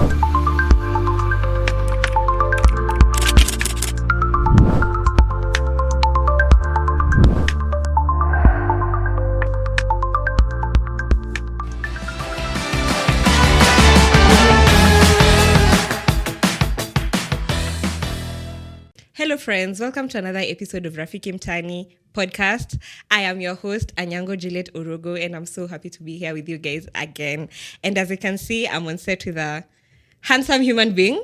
Hello friends, welcome to another episode of Rafiki Mtaani podcast. I am your host, Anyango Juliet Orogo, and I'm so happy to be here with you guys again. And as you can see, I'm on set with a handsome human being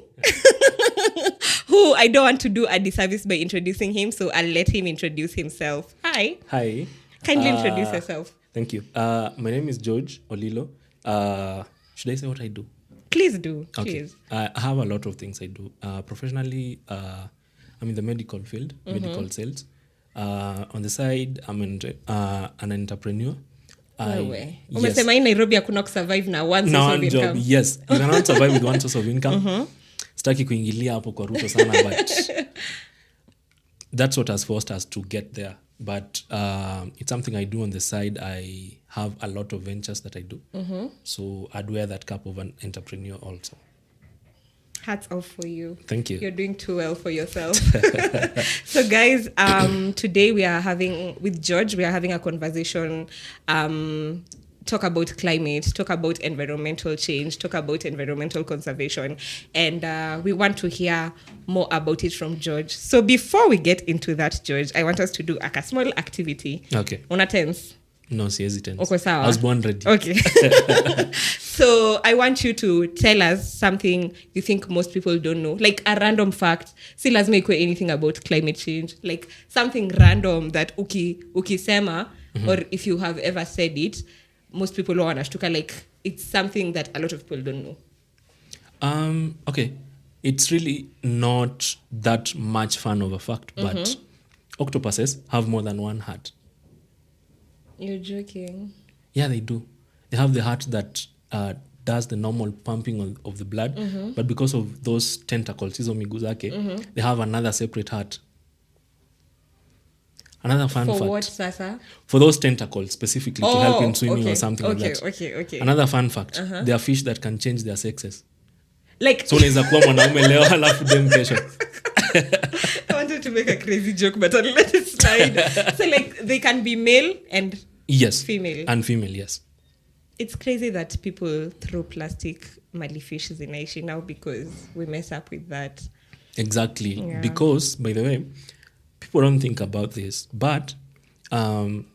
who I don't want to do a disservice by introducing him, so I'll let him introduce himself. Hi. Hi. Kindly introduce yourself. Thank you. My name is George Olilo. Should I say what I do? Please do. Okay. Please. I have a lot of things I do. Professionally, I'm in the medical field, medical sales. On the side, I'm an entrepreneur. Umesema in Nairobi hakuna kusurvive na one source of income. Yes, you cannot survive with one source of income. Sitaki kuingilia hapo kwa Ruto sana, but that's what has forced us to get there. But it's something I do on the side. I have a lot of ventures that I do. So I'd wear that cap of an entrepreneur also. Hats off for you. Thank you. You're doing too well for yourself. So guys, today we are having, with George, we are having a conversation, talk about climate, talk about environmental change, talk about environmental conservation. And we want to hear more about it from George. So before we get into that, George, I want us to do a small activity. Okay. Una tense? No, si hesitant. Okay, sawa. I was born ready. Okay. So I want you to tell us something you think most people don't know. Like a random fact. Si lazima ikuwe anything about climate change. Like something random that ukisema, or if you have ever said it, most people don't wanashtuka. Like it's something that a lot of people don't know. Okay. It's really not that much fun of a fact, but octopuses have more than one heart. You're joking. Yeah, they do. They have the heart that does the normal pumping of the blood, but because of those tentacles, hizo miguu zake, they have another separate heart. Another fun fact. For what, Sasa? For those tentacles specifically, to help in swimming or something like that. Okay. Another fun fact. There are fish that can change their sexes. Like, so unaweza kuwa mwanaume leo halafu dem kesho. I wanted to make a crazy joke, but I'll let it slide. So like they can be male and female. And female, yes. It's crazy that people throw plastic malifish zinaishi now because we mess up with that. Exactly. Yeah. Because, by the way, people don't think about this, but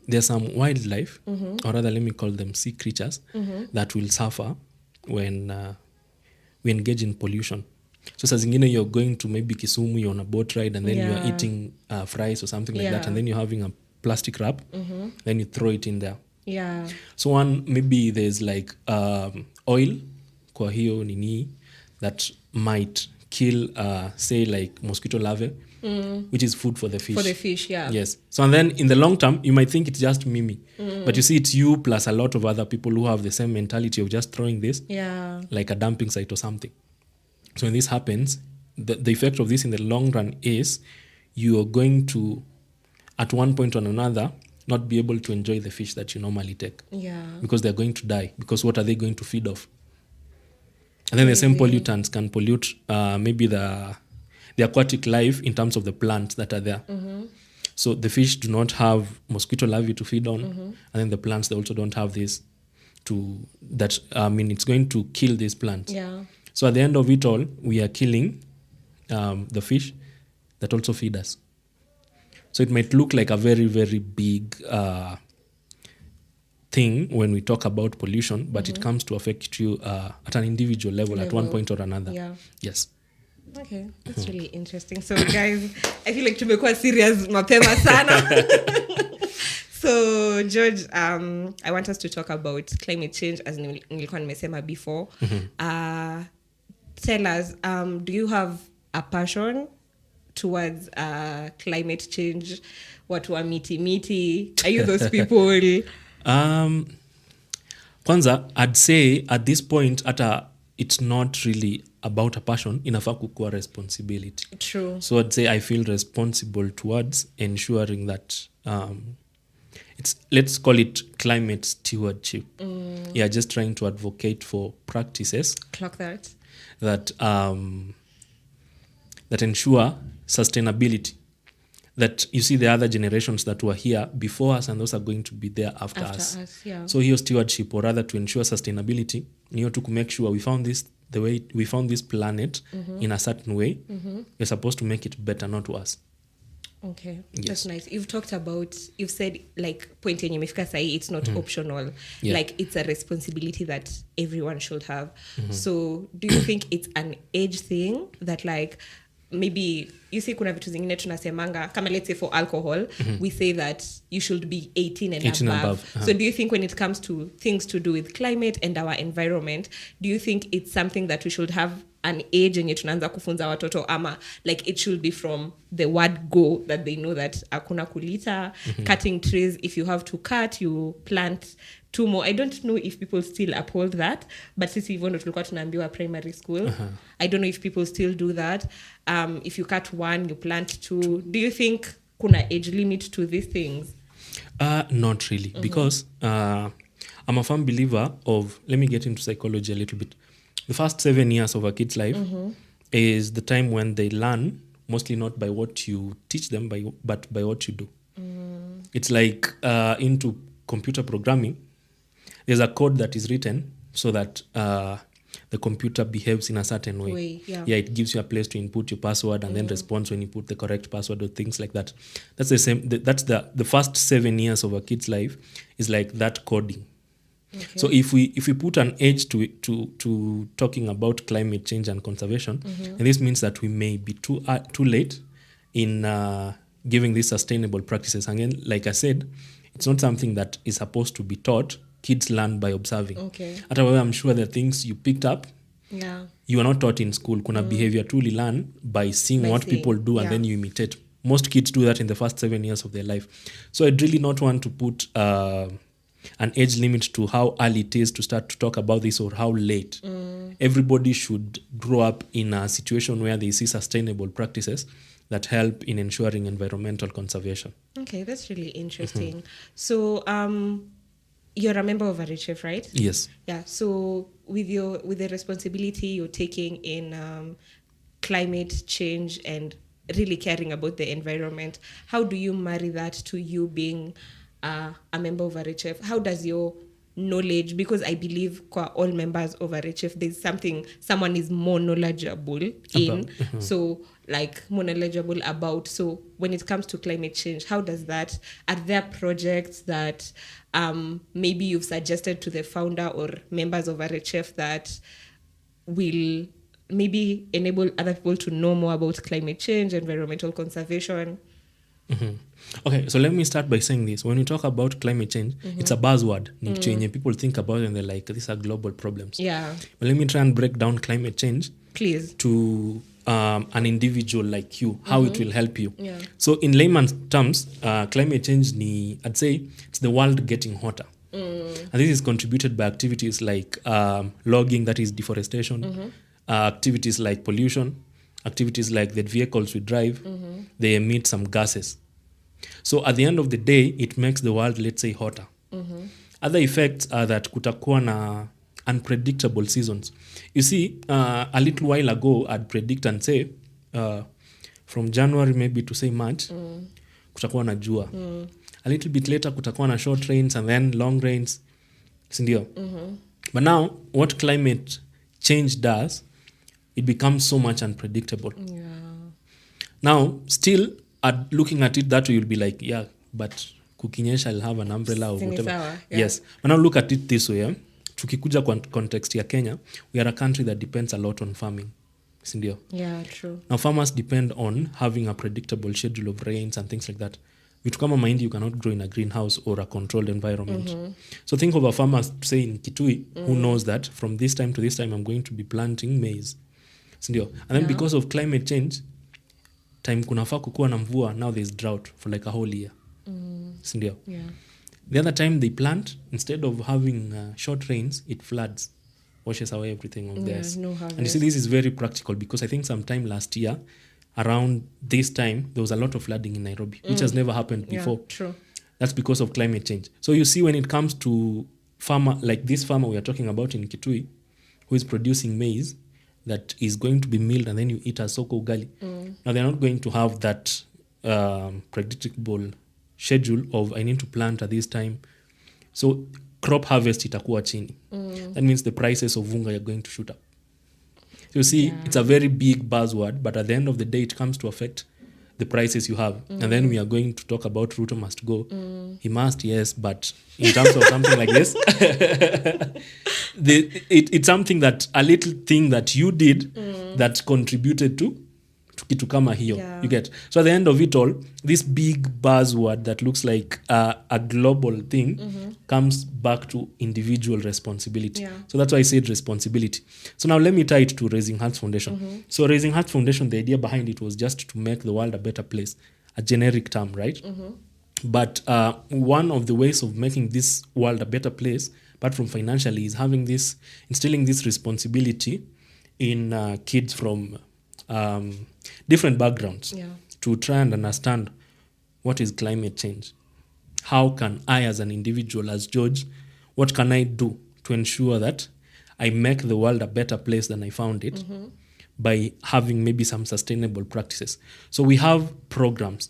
there's some wildlife, or rather let me call them sea creatures, that will suffer when we engage in pollution. So saa zingine you're going to maybe Kisumu, you're on a boat ride, and then you're eating fries or something like that, and then you're having a plastic wrap, then you throw it in there. Yeah. So maybe there's like oil kwa hiyo nini that might kill say like mosquito larvae, which is food for the fish. For the fish, yeah. Yes. So and then in the long term, you might think it's just Mimi. But you see it's you plus a lot of other people who have the same mentality of just throwing this like a dumping site or something. So when this happens, the effect of this in the long run is you are going to, at one point or another, not be able to enjoy the fish that you normally take. Yeah. Because they're going to die. Because what are they going to feed off? And then the same pollutants can pollute maybe the aquatic life in terms of the plants that are there. So the fish do not have mosquito larvae to feed on. And then the plants, they also don't have this it's going to kill these plants. Yeah. So at the end of it all, we are killing the fish that also feed us. So it might look like a very, very big thing when we talk about pollution, but it comes to affect you at an individual level at one point or another. Yeah. Yes. Okay, that's really interesting. So guys, I feel like tumekuwa serious mapema sana. So George, I want us to talk about climate change as nilikuwa nimesema before. Tell us, do you have a passion towards climate change? Watu wa miti? Are you those people? Kwanza, I'd say at this point, it's not really about a passion, inafaa kukua responsibility. True. So I'd say I feel responsible towards ensuring that let's call it climate stewardship. Yeah, just trying to advocate for practices. Clock that. that that ensure sustainability. That you see the other generations that were here before us and those are going to be there after us. Yeah. So here stewardship, or rather to ensure sustainability, to make sure we found this the way we found this planet in a certain way. We're supposed to make it better, not worse. Okay, Yes. that's nice. You've said like point yenye imefika sahi, it's not optional. Yeah. Like it's a responsibility that everyone should have. So do you think it's an age thing that like maybe you see kuna vitu zingine tunasemanga kama let's say for alcohol we say that you should be 18 and above. So do you think when it comes to things to do with climate and our environment, do you think it's something that we should have an age yenye tunaanza kufunza watoto ama like it should be from the word go that they know that hakuna kulita, cutting trees, if you have to cut you plant two more. I don't know if people still uphold that, but sisi hivyo ndo tulikuwa tunaambiwa primary school. I don't know if people still do that. If you cut one, you plant two. Do you think kuna age limit to these things? Not really, because I'm a firm believer of, let me get into psychology a little bit. The first 7 years of a kid's life is the time when they learn, mostly not by what you teach them, but by what you do. It's like into computer programming, there's a code that is written so that the computer behaves in a certain way. Yeah, it gives you a place to input your password and then responds when you put the correct password or things like that. That's the same. That's the first 7 years of a kid's life is like that coding. Okay. So if we put an age to talking about climate change and conservation, and this means that we may be too late in giving these sustainable practices. Again, like I said, it's not something that is supposed to be taught. Kids learn by observing. Okay. I'm sure the things you picked up, you are not taught in school. Kuna behavior truly learn by seeing what people do and then you imitate. Most kids do that in the first 7 years of their life. So I'd really not want to put an age limit to how early it is to start to talk about this or how late. Everybody should grow up in a situation where they see sustainable practices that help in ensuring environmental conservation. Okay, that's really interesting. So you're a member of RHF, right? Yes. Yeah. So with the responsibility you're taking in climate change and really caring about the environment, how do you marry that to you being a member of RHF? How does your knowledge, because I believe kwa all members of RHF there's someone is more knowledgeable in, so like more knowledgeable about. So when it comes to climate change, how does that, are there projects that maybe you've suggested to the founder or members of RHF that will maybe enable other people to know more about climate change, environmental conservation? Okay, so let me start by saying this. When we talk about climate change, it's a buzzword. People think about it and they're like, these are global problems. Yeah. But let me try and break down climate change, please, to an individual like you, how it will help you. Yeah. So in layman's terms, climate change, I'd say it's the world getting hotter. And this is contributed by activities like logging, that is deforestation, activities like pollution, activities like the vehicles we drive, they emit some gases. So at the end of the day, it makes the world, let's say, hotter. Other effects are that kutakuwa na unpredictable seasons. You see, a little while ago, I'd predict and say, from January maybe to say March, kutakuwa na jua. A little bit later, kutakuwa na short rains and then long rains. Sindio? But now, what climate change does, it becomes so much unpredictable. Yeah. Now, still, looking at it that way, you'll be like, yeah, but kukinyesha, I'll have an umbrella or whatever. Yeah. Yes. But now look at it this way. Tukikuja context ya Kenya, we are a country that depends a lot on farming. Sindio? Yeah, true. Now, farmers depend on having a predictable schedule of rains and things like that. Vitu kama mahindi, you cannot grow in a greenhouse or a controlled environment. So think of a farmer, say in Kitui, who knows that from this time to this time, I'm going to be planting maize. Sindio? And then because of climate change, time kunafaa kukuwa na mvua, now there's drought for like a whole year. Sindio? Yeah. The other time they plant, instead of having short rains, it floods, washes away everything of theirs. No harvest. And you see, this is very practical because I think sometime last year, around this time, there was a lot of flooding in Nairobi, which has never happened before. Yeah, true. That's because of climate change. So you see, when it comes to farmer, like this farmer we are talking about in Kitui, who is producing maize, that is going to be milled and then you eat as soko ugali. Now they're not going to have that predictable schedule of I need to plant at this time. So crop harvest itakuwa chini. That means the prices of unga are going to shoot up. So you see, it's a very big buzzword, but at the end of the day, it comes to affect the prices you have. And then we are going to talk about Ruto must go. He must, yes, but in terms of something like this, it's something that, a little thing that you did that contributed to kitu kama hiyo. You get? So at the end of it all, this big buzzword that looks like a global thing comes back to individual responsibility. So that's why I said responsibility. So now let me tie it to Raising Hearts Foundation. So Raising Hearts Foundation, the idea behind it was just to make the world a better place, a generic term, right? But one of the ways of making this world a better place, apart from financially, is instilling this responsibility in kids from different backgrounds to try and understand what is climate change. How can I, as an individual, as George, what can I do to ensure that I make the world a better place than I found it by having maybe some sustainable practices? So we have programs.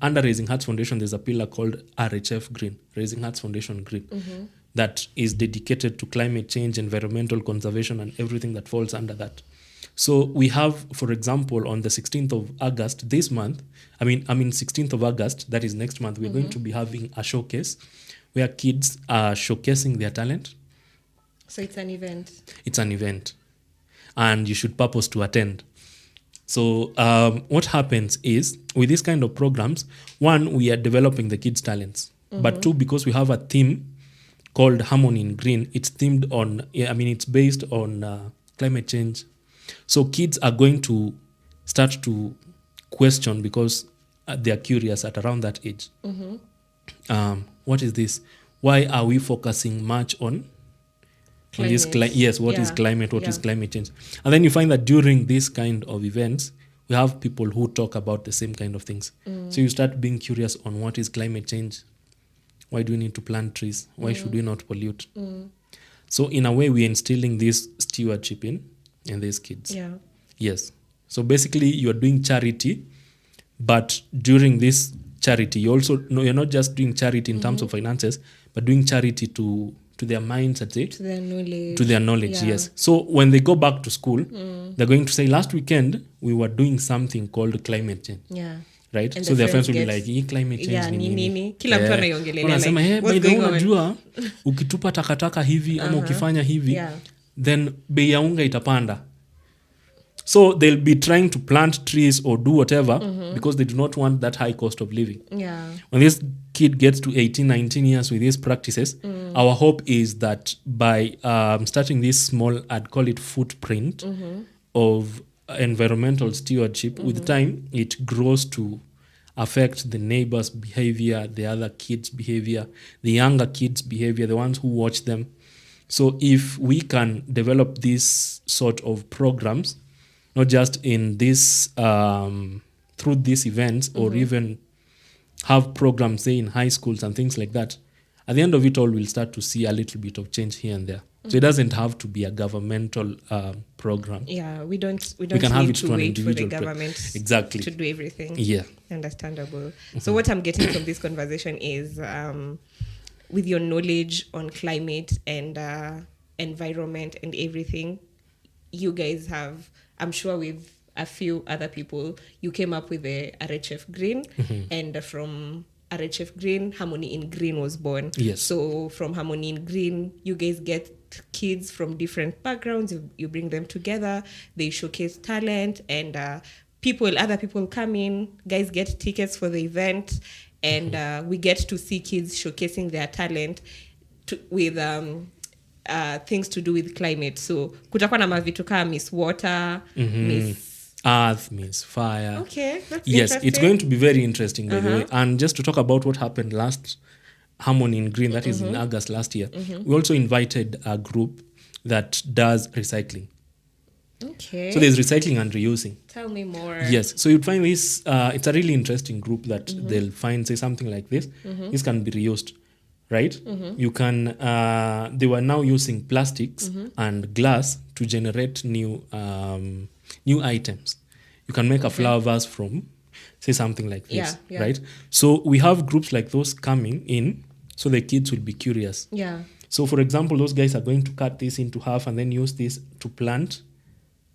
Under Raising Hearts Foundation. There's a pillar called RHF Green, Raising Hearts Foundation Green, that is dedicated to climate change, environmental conservation, and everything that falls under that. So we have, for example, on the 16th of August this month, 16th of August, that is next month, we're going to be having a showcase where kids are showcasing their talent. So it's an event. It's an event. And you should purpose to attend. So what happens is, with these kind of programs, one, we are developing the kids' talents. But two, because we have a theme called Harmony in Green, it's themed on, it's based on climate change. So kids are going to start to question because they are curious at around that age. What is this? Why are we focusing much on this? What is climate? What is climate change? And then you find that during this kind of events, we have people who talk about the same kind of things. So you start being curious on what is climate change. Why do we need to plant trees? Why should we not pollute? So in a way, we're instilling this stewardship in these kids. Yes. So basically, you're doing charity, but during this charity, you're not just doing charity in terms of finances, but doing charity to their minds, to their knowledge. Yes. So when they go back to school, they're going to say, last weekend we were doing something called climate change. Right? And so their friends will be like, climate change ni nini? Kila mtu anaiongelea. Wanasema, by the way, unajua ukitupa takataka hivi ama ukifanya hivi, then bei ya unga itapanda. So they'll be trying to plant trees or do whatever because they do not want that high cost of living. When this kid gets to 18, 19 years with these practices, our hope is that by starting this small, I'd call it footprint of environmental stewardship, with time it grows to affect the neighbors' behavior, the other kids' behavior, the younger kids' behavior, the ones who watch them. So if we can develop these sort of programs, not just in this, through these events, or even have programs, say, in high schools and things like that, at the end of it all, we'll start to see a little bit of change here and there. So it doesn't have to be a governmental program. We can have need it to wait for the government to do everything. Understandable. So what I'm getting from this conversation is, with your knowledge on climate and environment and everything, you guys have, I'm sure with a few other people, you came up with the RHF Green, and from RHF Green, Harmony in Green was born. Yes. So from Harmony in Green, you guys get kids from different backgrounds, you bring them together, they showcase talent, and other people come in, guys get tickets for the event, and we get to see kids showcasing their talent with things to do with climate. So kutakuwa na mavitu kama Miss Water, Miss Earth, Miss Fire. Okay, that's yes, it's going to be very interesting, by the way. And just to talk about what happened last Harmony in Green, that is in August last year, we also invited a group that does recycling. Okay. So there's recycling and reusing. Tell me more. Yes. So you'd find this, it's a really interesting group that they'll find, say, something like this. This can be reused. right? You can they were now using plastics and glass to generate new items. You can make a flower vase from, say, something like this, right? So we have groups like those coming in, so the kids will be curious. So for example, those guys are going to cut this into half and then use this to plant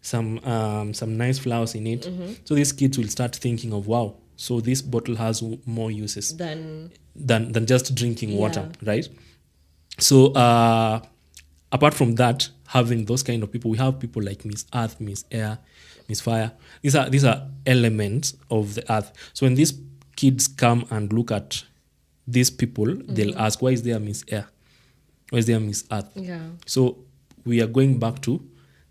some nice flowers in it. So these kids will start thinking of, wow, so this bottle has more uses than just drinking water, right? So apart from that, having those kind of people, we have people like Miss Earth, Miss Air, Miss Fire. These are elements of the earth. So when these kids come and look at these people, they'll ask, why is there Miss Air? Why is there Miss Earth? So we are going back to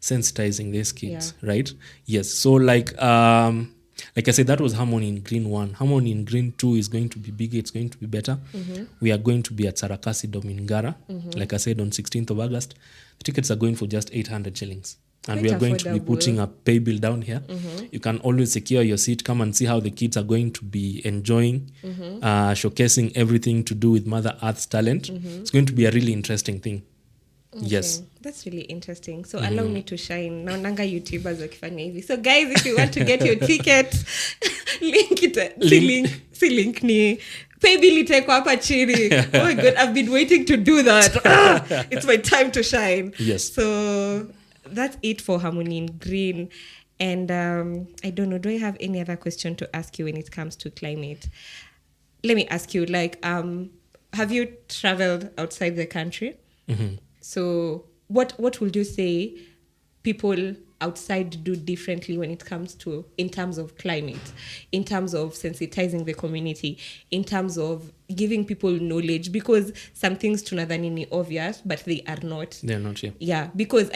sensitizing these kids, right? Yes. So like I said, that was Harmony in Green 1. Harmony in Green 2 is going to be bigger. It's going to be better. We are going to be at Sarakasi Dome in Ngara. Like I said, on 16th of August. The tickets are going for just 800 shillings. And we are going to be putting a pay bill down here. You can always secure your seat. Come and see how the kids are going to be enjoying, showcasing everything to do with Mother Earth's talent. It's going to be a really interesting thing. Okay. Yes. That's really interesting. So allow me to shine. Naonanga YouTubers wakifanya hivi. So guys, if you want to get your ticket, link ni paybill itekwa hapa chini. Oh my god, I've been waiting to do that. It's my time to shine. Yes. So that's it for Harmony in Green. And I don't know, do I have any other question to ask you when it comes to climate? Let me ask you, like, have you traveled outside the country? So what would you say people outside do differently when it comes to, in terms of climate, in terms of sensitizing the community, in terms of giving people knowledge? Because some things tunadhani ni obvious, but they are not. They're not, yeah. Yeah, because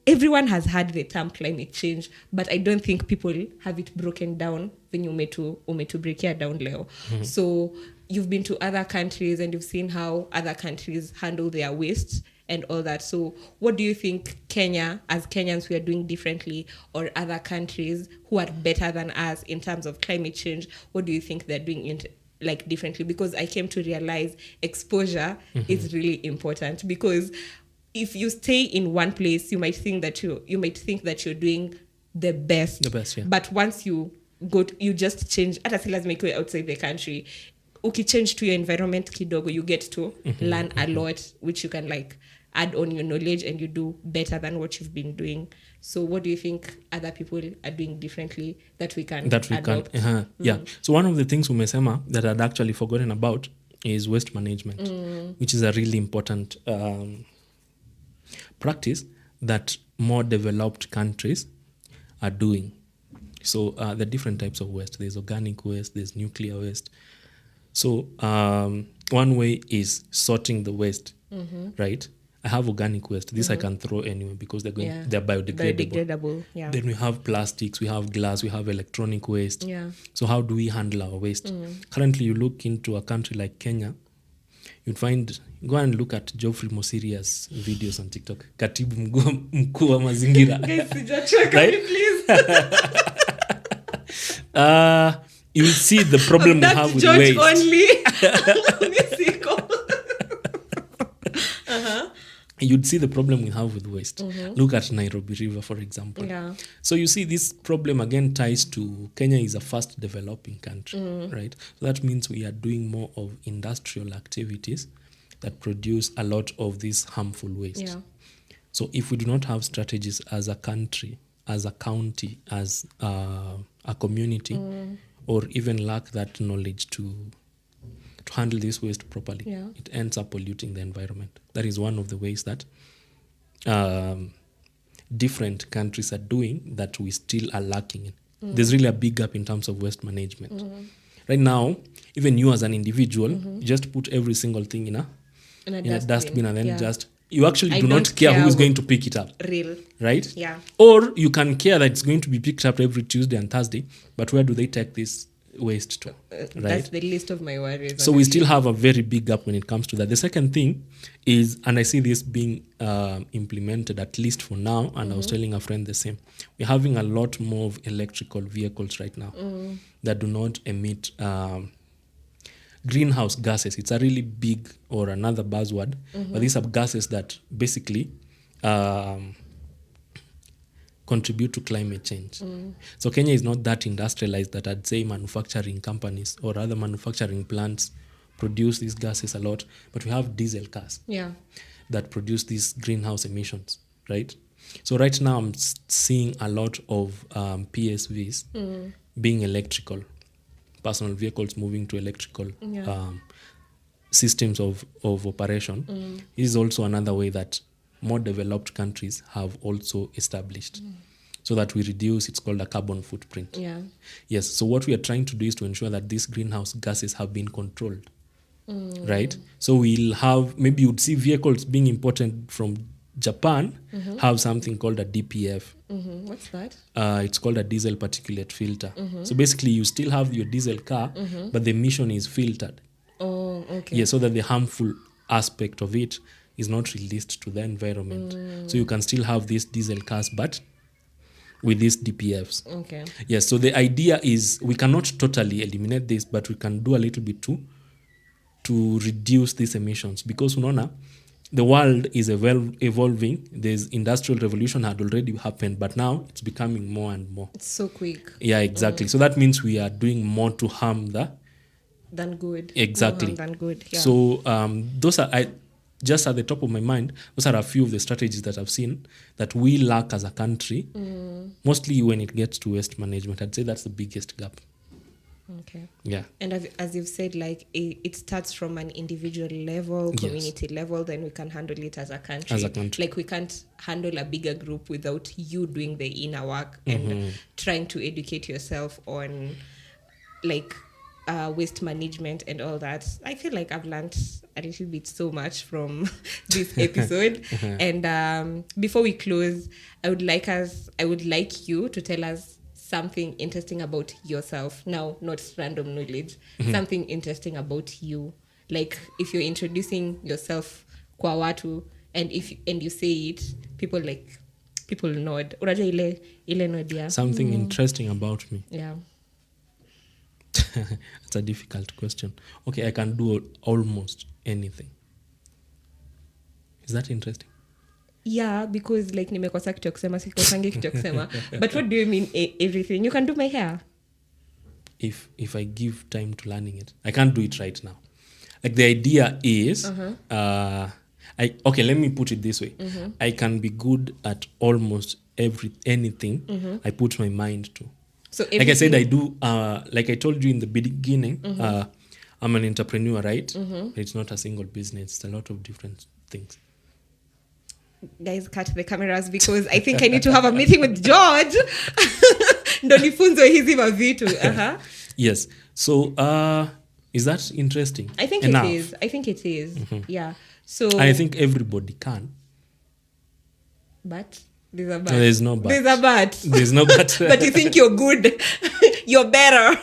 everyone has heard the term climate change, but I don't think people have it broken down when you umetu break it down leo. So you've been to other countries and you've seen how other countries handle their waste and all that. So what do you think Kenya, as Kenyans, we are doing differently, or other countries who are better than us in terms of climate change, what do you think they're doing differently? Because I came to realize exposure is really important, because if you stay in one place, you might think that you're doing the best. The best, yeah. But once you you just change, hata si lazima ikuwe outside the country. Change to your environment kidogo, you get to learn a lot, which you can add on your knowledge, and you do better than what you've been doing. So what do you think other people are doing differently that we can adopt? Yeah. So one of the things umesema that I'd actually forgotten about is waste management, which is a really important practice that more developed countries are doing. So there are different types of waste. There's organic waste, there's nuclear waste. So one way is sorting the waste, right? I have organic waste. This I can throw anywhere because they're biodegradable. Yeah. Then we have plastics, we have glass, we have electronic waste. Yeah. So how do we handle our waste? Currently, you look into a country like Kenya, go and look at Geoffrey Mosiria's videos on TikTok. Katibu mkuu wa mazingira. Guys, right? Please. You will see the problem we have with waste. Only. You'd see the problem we have with waste. Look at Nairobi River, for example. Yeah. So you see this problem again ties to Kenya is a fast developing country, right? So that means we are doing more of industrial activities that produce a lot of this harmful waste. Yeah. So if we do not have strategies as a country, as a county, as a community, or even lack that knowledge to handle this waste properly, it ends up polluting the environment. That is one of the ways that different countries are doing that we still are lacking in. There's really a big gap in terms of waste management. Right now, even you as an individual, you just put every single thing in a dustbin and then you actually do not care who is going to pick it up. Right? Yeah. Or you can care that it's going to be picked up every Tuesday and Thursday, but where do they take this waste to? Right? That's the least of my worries. So we still have a very big gap when it comes to that. The second thing is, and I see this being implemented at least for now, and I was telling a friend the same, we're having a lot more of electrical vehicles right now that do not emit greenhouse gases, it's a really big or another buzzword, but these are gases that basically contribute to climate change. So Kenya is not that industrialized that I'd say manufacturing companies or other manufacturing plants produce these gases a lot, but we have diesel cars that produce these greenhouse emissions, right? So right now I'm seeing a lot of PSVs being electrical, personal vehicles moving to electrical systems of operation. This is also another way that more developed countries have also established so that we reduce, it's called a carbon footprint. Yes, so what we are trying to do is to ensure that these greenhouse gases have been controlled, right? So we'll have, maybe you'd see vehicles being imported from Japan have something called a DPF. What's that? It's called a diesel particulate filter. So basically you still have your diesel car, but the emission is filtered. Oh, okay. Yeah, so that the harmful aspect of it is not released to the environment. So you can still have these diesel cars, but with these DPFs. Okay. Yes, so the idea is we cannot totally eliminate this, but we can do a little bit to reduce these emissions. Because unaona, the world is evolving. There's industrial revolution had already happened, but now it's becoming more and more. It's so quick. Yeah, exactly. So that means we are doing more to harm than good. Exactly. More harm than good. Yeah. So those are just at the top of my mind. Those are a few of the strategies that I've seen that we lack as a country. Mostly when it gets to waste management, I'd say that's the biggest gap. Okay. Yeah. And as you've said, like it starts from an individual level, community level, then we can handle it as a country. Like we can't handle a bigger group without you doing the inner work and trying to educate yourself on like waste management and all that. I feel like I've learned a little bit so much from this episode. And before we close, I would like you to tell us something interesting about yourself. Now, not random knowledge, something interesting about you. Like if you're introducing yourself kwa watu and you say it, people nod. Unajua ile nod ya. Something interesting about me. Yeah. It's a difficult question. Okay, I can do almost anything. Is that interesting? Yeah, because like nimekosa kitu ya kusema, sikosangi kitu ya kusema. But what do you mean everything? You can do my hair. If I give time to learning it. I can't do it right now. Like the idea is, okay, let me put it this way. I can be good at almost anything I put my mind to. So like I said, I do, like I told you in the beginning, I'm an entrepreneur, right? It's not a single business. It's a lot of different things. Guys, cut the cameras because I think I need to have a meeting with George. Ndo nifunzwe hizi mavitu. Yes. So, is that interesting? I think it is. Yeah. So I think everybody can. But there's a but. No, there's no but. There's a but. There's no but. But you think you're good. You're better.